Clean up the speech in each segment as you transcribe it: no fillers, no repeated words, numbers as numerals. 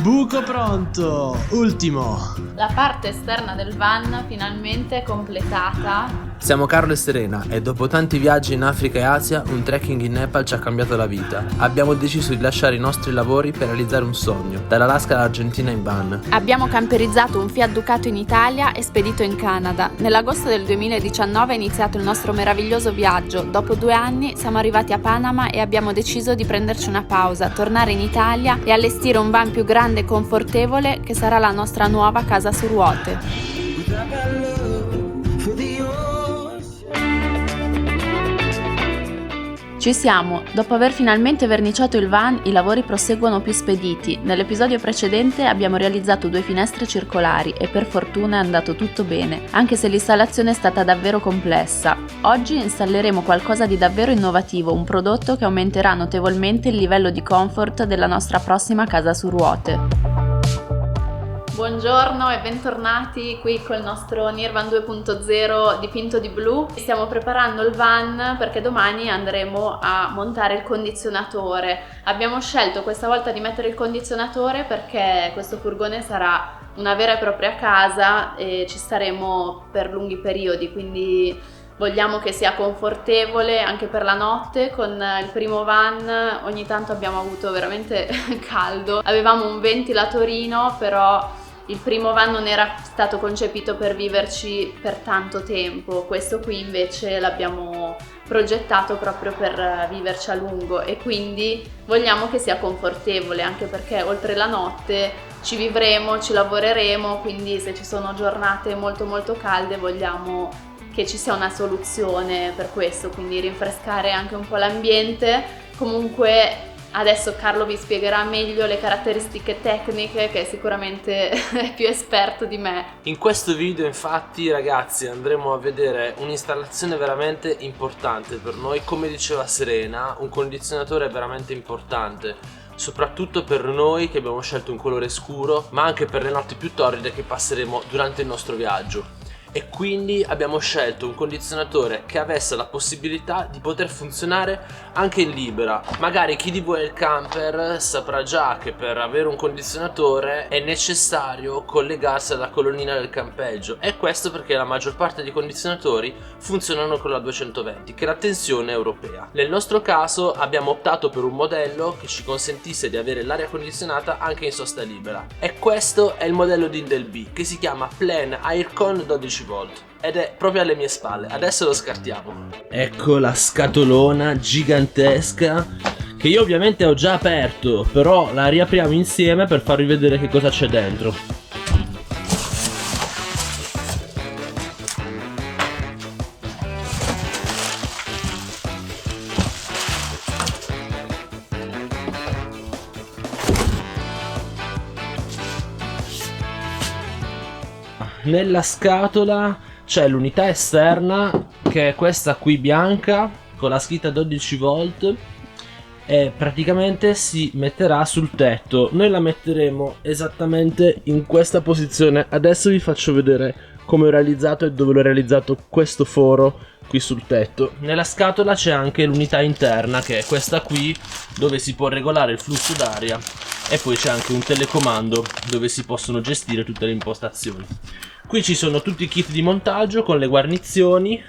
Buco pronto, ultimo. La parte esterna del van finalmente è completata. Siamo Carlo e Serena e dopo tanti viaggi in Africa e Asia, un trekking in Nepal ci ha cambiato la vita. Abbiamo deciso di lasciare i nostri lavori per realizzare un sogno, dall'Alaska all'Argentina in van. Abbiamo camperizzato un Fiat Ducato in Italia e spedito in Canada. Nell'agosto del 2019 è iniziato il nostro meraviglioso viaggio. Dopo 2 anni siamo arrivati a Panama e abbiamo deciso di prenderci una pausa, tornare in Italia e allestire un van più grande e confortevole che sarà la nostra nuova casa su ruote. Ci siamo, dopo aver finalmente verniciato il van, i lavori proseguono più spediti. Nell'episodio precedente abbiamo realizzato 2 finestre circolari e per fortuna è andato tutto bene, anche se l'installazione è stata davvero complessa. Oggi installeremo qualcosa di davvero innovativo, un prodotto che aumenterà notevolmente il livello di comfort della nostra prossima casa su ruote. Buongiorno e bentornati qui col nostro Nirvan 2.0 dipinto di blu. Stiamo preparando il van perché domani andremo a montare il condizionatore. Abbiamo scelto questa volta di mettere il condizionatore perché questo furgone sarà una vera e propria casa e ci staremo per lunghi periodi, quindi vogliamo che sia confortevole anche per la notte. Con il primo van ogni tanto abbiamo avuto veramente caldo, avevamo un ventilatorino, però il primo van non era stato concepito per viverci per tanto tempo. Questo qui invece l'abbiamo progettato proprio per viverci a lungo e quindi vogliamo che sia confortevole, anche perché oltre la notte ci vivremo, ci lavoreremo, quindi se ci sono giornate molto calde vogliamo che ci sia una soluzione per questo, quindi rinfrescare anche un po' l'ambiente. Comunque adesso Carlo vi spiegherà meglio le caratteristiche tecniche, che sicuramente è più esperto di me. In questo video infatti ragazzi andremo a vedere un'installazione veramente importante per noi. Come diceva Serena, un condizionatore veramente importante, soprattutto per noi che abbiamo scelto un colore scuro, ma anche per le notti più torride che passeremo durante il nostro viaggio. E quindi abbiamo scelto un condizionatore che avesse la possibilità di poter funzionare anche in libera. Magari chi di voi è il camper saprà già che per avere un condizionatore è necessario collegarsi alla colonnina del campeggio, e questo perché la maggior parte dei condizionatori funzionano con la 220, che è la tensione europea. Nel nostro caso abbiamo optato per un modello che ci consentisse di avere l'aria condizionata anche in sosta libera, e questo è il modello di Indelby che si chiama Plan Aircon 12 volt ed è proprio alle mie spalle. Adesso lo scartiamo. Ecco la scatolona gigantesca che io ovviamente ho già aperto, però la riapriamo insieme per farvi vedere che cosa c'è dentro. Nella scatola c'è l'unità esterna, che è questa qui bianca con la scritta 12 volt, e praticamente si metterà sul tetto. Noi la metteremo esattamente in questa posizione. Adesso vi faccio vedere come ho realizzato e dove l'ho realizzato questo foro qui sul tetto. Nella scatola c'è anche l'unità interna, che è questa qui, dove si può regolare il flusso d'aria, e poi c'è anche un telecomando dove si possono gestire tutte le impostazioni. Qui ci sono tutti i kit di montaggio con le guarnizioni.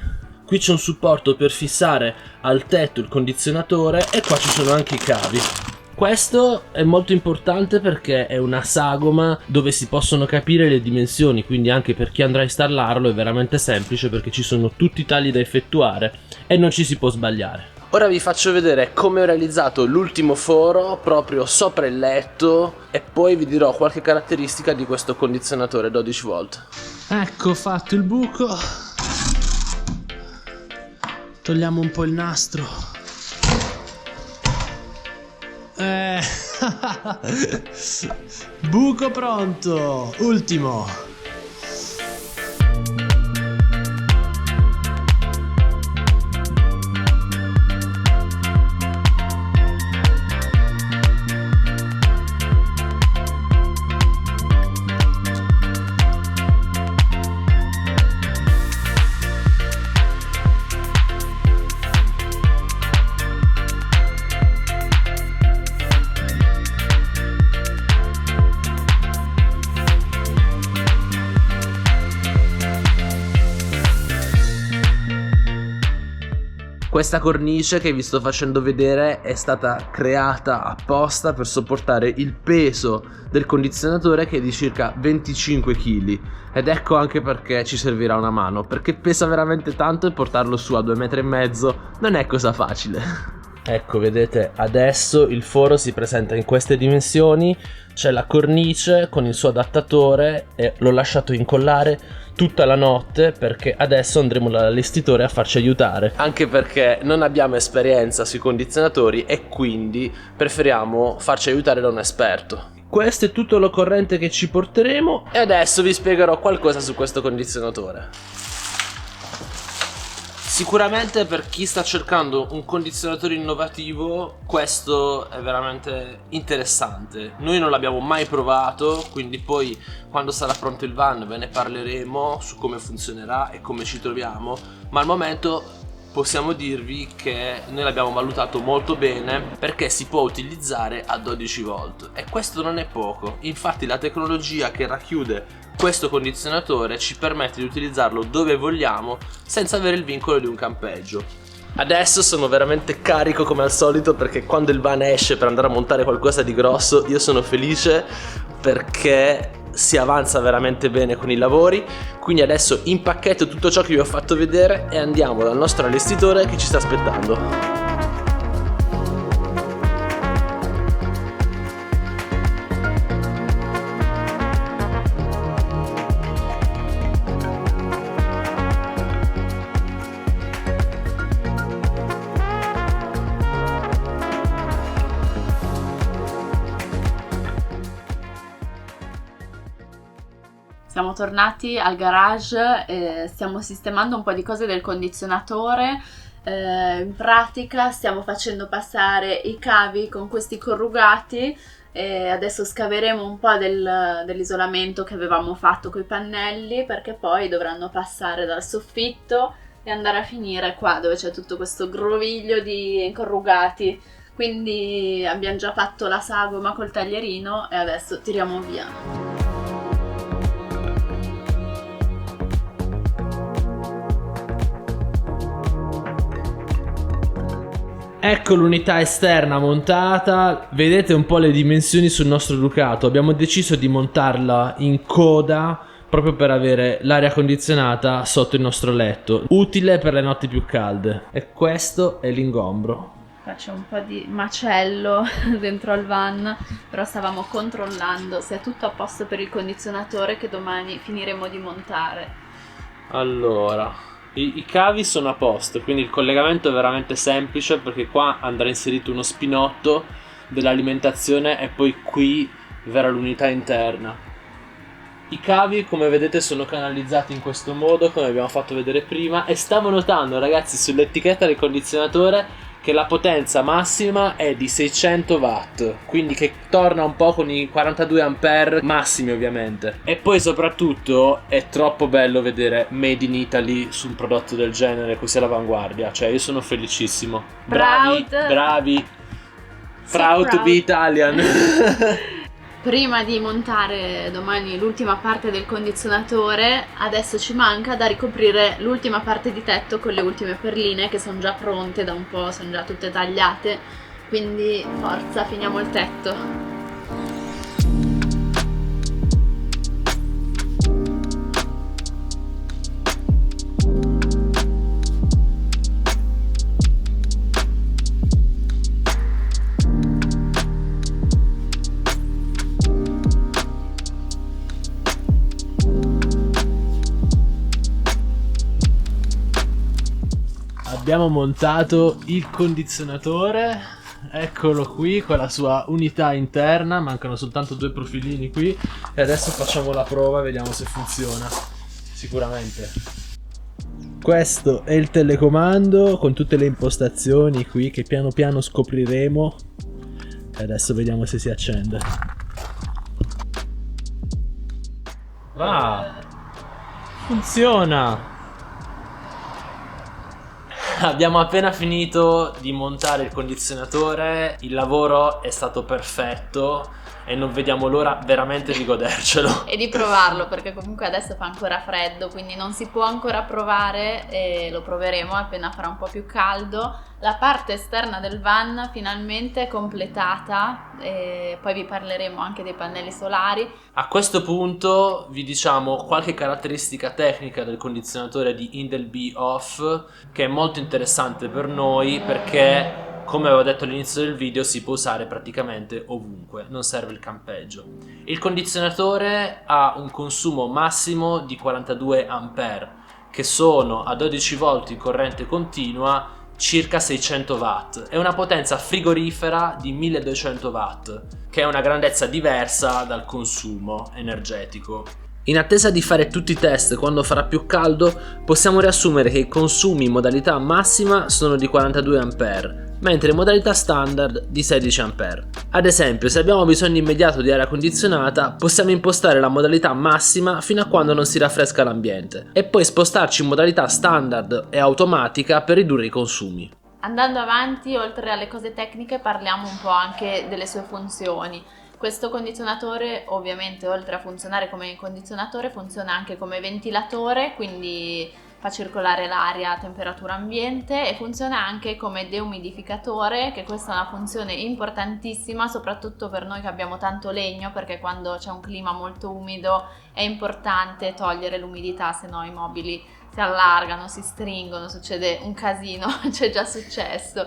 Qui c'è un supporto per fissare al tetto il condizionatore, e qua ci sono anche i cavi. Questo è molto importante perché è una sagoma dove si possono capire le dimensioni, quindi anche per chi andrà a installarlo è veramente semplice perché ci sono tutti i tagli da effettuare e non ci si può sbagliare. Ora vi faccio vedere come ho realizzato l'ultimo foro proprio sopra il letto, e poi vi dirò qualche caratteristica di questo condizionatore 12 volt. Ecco fatto il buco. Togliamo un po' il nastro. Buco pronto, ultimo. Questa cornice che vi sto facendo vedere è stata creata apposta per sopportare il peso del condizionatore, che è di circa 25 kg, ed ecco anche perché ci servirà una mano, perché pesa veramente tanto e portarlo su a 2,5 metri non è cosa facile. Ecco, vedete, adesso il foro si presenta in queste dimensioni, c'è la cornice con il suo adattatore e l'ho lasciato incollare tutta la notte perché adesso andremo dall'allestitore a farci aiutare. Anche perché non abbiamo esperienza sui condizionatori e quindi preferiamo farci aiutare da un esperto. Questo è tutto l'occorrente che ci porteremo e adesso vi spiegherò qualcosa su questo condizionatore. Sicuramente per chi sta cercando un condizionatore innovativo questo è veramente interessante. Noi non l'abbiamo mai provato, quindi poi quando sarà pronto il van ve ne parleremo su come funzionerà e come ci troviamo, ma al momento possiamo dirvi che noi l'abbiamo valutato molto bene perché si può utilizzare a 12 volt e questo non è poco. Infatti la tecnologia che racchiude questo condizionatore ci permette di utilizzarlo dove vogliamo senza avere il vincolo di un campeggio. Adesso sono veramente carico come al solito perché quando il van esce per andare a montare qualcosa di grosso io sono felice perché si avanza veramente bene con i lavori. Quindi adesso impacchetto tutto ciò che vi ho fatto vedere e andiamo dal nostro allestitore che ci sta aspettando. Siamo tornati al garage e stiamo sistemando un po' di cose del condizionatore. In pratica stiamo facendo passare i cavi con questi corrugati e adesso scaveremo un po' dell'isolamento che avevamo fatto con i pannelli, perché poi dovranno passare dal soffitto e andare a finire qua dove c'è tutto questo groviglio di corrugati. Quindi abbiamo già fatto la sagoma col taglierino e adesso tiriamo via. Ecco l'unità esterna montata, vedete un po' le dimensioni sul nostro Ducato. Abbiamo deciso di montarla in coda proprio per avere l'aria condizionata sotto il nostro letto, utile per le notti più calde. E questo è l'ingombro. Qua c'è un po' di macello dentro al van, però stavamo controllando se è tutto a posto per il condizionatore che domani finiremo di montare. Allora, i cavi sono a posto, quindi il collegamento è veramente semplice perché qua andrà inserito uno spinotto dell'alimentazione e poi qui verrà l'unità interna. I cavi, come vedete, sono canalizzati in questo modo, come abbiamo fatto vedere prima, e stavo notando, ragazzi, sull'etichetta del condizionatore che la potenza massima è di 600 watt, quindi che torna un po' con i 42 ampere massimi ovviamente. E poi soprattutto è troppo bello vedere Made in Italy su un prodotto del genere così all'avanguardia, cioè io sono felicissimo. Bravi, bravi. Proud to be Italian. Prima di montare domani l'ultima parte del condizionatore, adesso ci manca da ricoprire l'ultima parte di tetto con le ultime perline che sono già pronte da un po', sono già tutte tagliate, quindi forza, finiamo il tetto. Abbiamo montato il condizionatore, eccolo qui con la sua unità interna, mancano soltanto 2 profilini qui e adesso facciamo la prova e vediamo se funziona. Sicuramente. Questo è il telecomando con tutte le impostazioni qui che piano piano scopriremo e adesso vediamo se si accende. Funziona! Abbiamo appena finito di montare il condizionatore, il lavoro è stato perfetto e non vediamo l'ora veramente di godercelo. E di provarlo, perché comunque adesso fa ancora freddo, quindi non si può ancora provare, e lo proveremo appena farà un po' più caldo. La parte esterna del van finalmente è completata, e poi vi parleremo anche dei pannelli solari. A questo punto vi diciamo qualche caratteristica tecnica del condizionatore di Indelby Off, che è molto interessante per noi perché, come avevo detto all'inizio del video, si può usare praticamente ovunque, non serve il campeggio. Il condizionatore ha un consumo massimo di 42 A, che sono a 12 volt di corrente continua circa 600 watt. È una potenza frigorifera di 1200 watt, che è una grandezza diversa dal consumo energetico. In attesa di fare tutti i test quando farà più caldo, possiamo riassumere che i consumi in modalità massima sono di 42 A, mentre in modalità standard di 16 A. Ad esempio, se abbiamo bisogno immediato di aria condizionata, possiamo impostare la modalità massima fino a quando non si raffresca l'ambiente e poi spostarci in modalità standard e automatica per ridurre i consumi. Andando avanti, oltre alle cose tecniche, parliamo un po' anche delle sue funzioni. Questo condizionatore, ovviamente, oltre a funzionare come condizionatore, funziona anche come ventilatore, quindi fa circolare l'aria a temperatura ambiente, e funziona anche come deumidificatore, che questa è una funzione importantissima soprattutto per noi che abbiamo tanto legno, perché quando c'è un clima molto umido è importante togliere l'umidità, se no i mobili si allargano, si stringono, succede un casino, c'è già successo.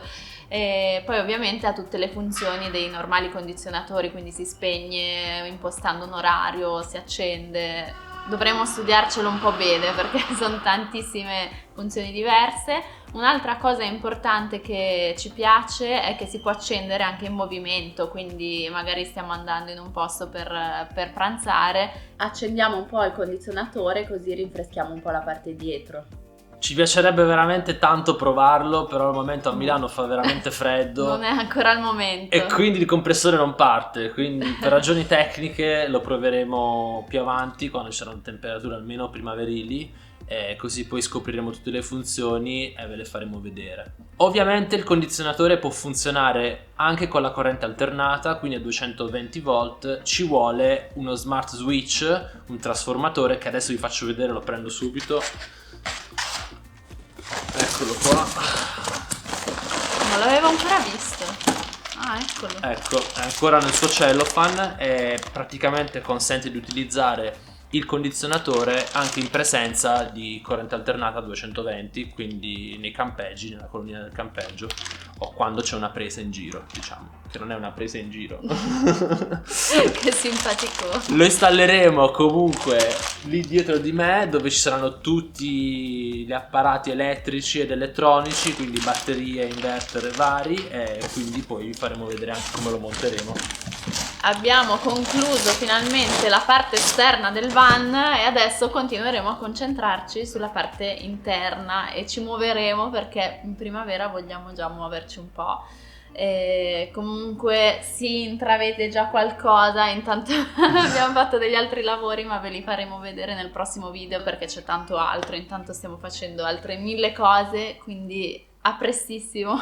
E poi ovviamente ha tutte le funzioni dei normali condizionatori, quindi si spegne impostando un orario, si accende. Dovremmo studiarcelo un po' bene perché sono tantissime funzioni diverse. Un'altra cosa importante che ci piace è che si può accendere anche in movimento, quindi magari stiamo andando in un posto per pranzare, accendiamo un po' il condizionatore così rinfreschiamo un po' la parte dietro. Ci piacerebbe veramente tanto provarlo, però al momento a Milano fa veramente freddo. Non è ancora il momento. E quindi il compressore non parte, quindi per ragioni tecniche lo proveremo più avanti, quando ci saranno temperature almeno primaverili, e così poi scopriremo tutte le funzioni e ve le faremo vedere. Ovviamente il condizionatore può funzionare anche con la corrente alternata, quindi a 220 volt. Ci vuole uno smart switch, un trasformatore che adesso vi faccio vedere, lo prendo subito. Eccolo qua. Non l'avevo ancora visto. Ah, eccolo. Ecco, è ancora nel suo cellophane e praticamente consente di utilizzare il condizionatore anche in presenza di corrente alternata a 220, quindi nei campeggi, nella colonia del campeggio, o quando c'è una presa in giro, diciamo, che non è una presa in giro. Che simpatico. Lo installeremo comunque lì dietro di me, dove ci saranno tutti gli apparati elettrici ed elettronici, quindi batterie, inverter vari, e quindi poi vi faremo vedere anche come lo monteremo. Abbiamo concluso finalmente la parte esterna del van e adesso continueremo a concentrarci sulla parte interna e ci muoveremo perché in primavera vogliamo già muoverci un po'. E comunque si intravede già qualcosa, intanto abbiamo fatto degli altri lavori, ma ve li faremo vedere nel prossimo video perché c'è tanto altro, intanto stiamo facendo altre 1000 cose, quindi a prestissimo.